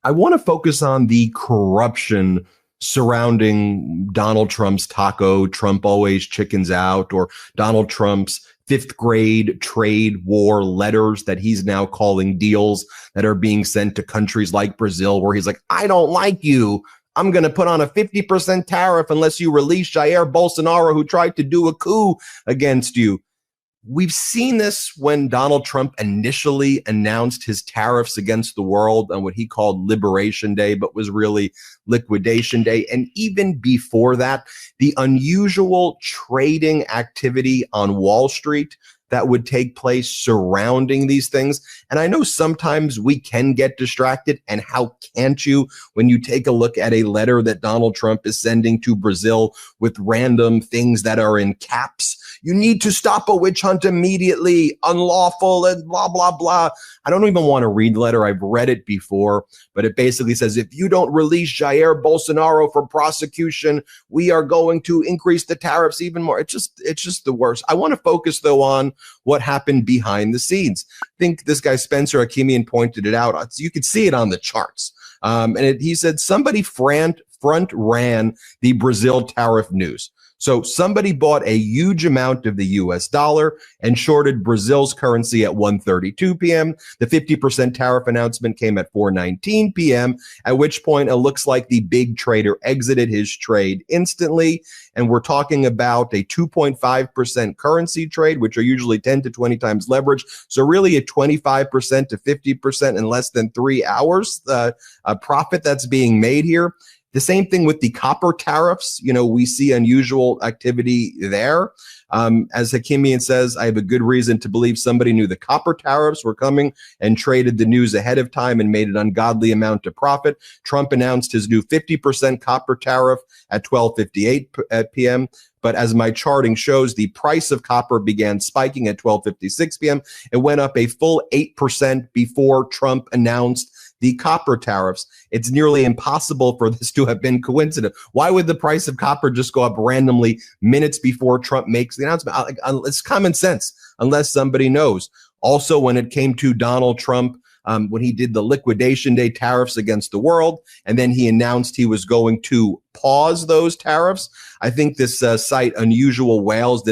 I want to focus on the corruption surrounding Donald Trump's taco, Trump always chickens out, or Donald Trump's fifth grade trade war letters that he's now calling deals that are being sent to countries like Brazil, where he's like, I don't like you. I'm going to put on a 50% tariff unless you release Jair Bolsonaro, who tried to do a coup against you. We've seen this when Donald Trump initially announced his tariffs against the world on what he called Liberation Day, but was really Liquidation Day. And even before that, the unusual trading activity on Wall Street that would take place surrounding these things. And I know sometimes we can get distracted. And how can't you when you take a look at a letter that Donald Trump is sending to Brazil with random things that are in caps? You need to stop a witch hunt immediately, unlawful, and blah, blah, blah. I don't even want to read the letter. I've read it before, but it basically says, if you don't release Jair Bolsonaro for prosecution, we are going to increase the tariffs even more. It's just the worst. I want to focus, though, on what happened behind the scenes. I think this guy, Spencer Akimian, pointed it out. You could see it on the charts. He said somebody front ran the Brazil tariff news. So somebody bought a huge amount of the US dollar and shorted Brazil's currency at 1:32 p.m. The 50% tariff announcement came at 4:19 p.m., at which point it looks like the big trader exited his trade instantly. And we're talking about a 2.5% currency trade, which are usually 10 to 20 times leverage. So really a 25% to 50% in less than 3 hours, a profit that's being made here. The same thing with the copper tariffs. We see unusual activity there. As Hakimian says, I have a good reason to believe somebody knew the copper tariffs were coming and traded the news ahead of time and made an ungodly amount of profit. Trump announced his new 50% copper tariff at 12:58 p.m. But as my charting shows, the price of copper began spiking at 12:56 p.m. It went up a full 8% before Trump announced the copper tariffs. It's nearly impossible for this to have been coincident. Why would the price of copper just go up randomly minutes before Trump makes the announcement? It's common sense, unless somebody knows. Also, when it came to Donald Trump, when he did the Liquidation Day tariffs against the world, and then he announced he was going to pause those tariffs, I think this site, Unusual Whales, did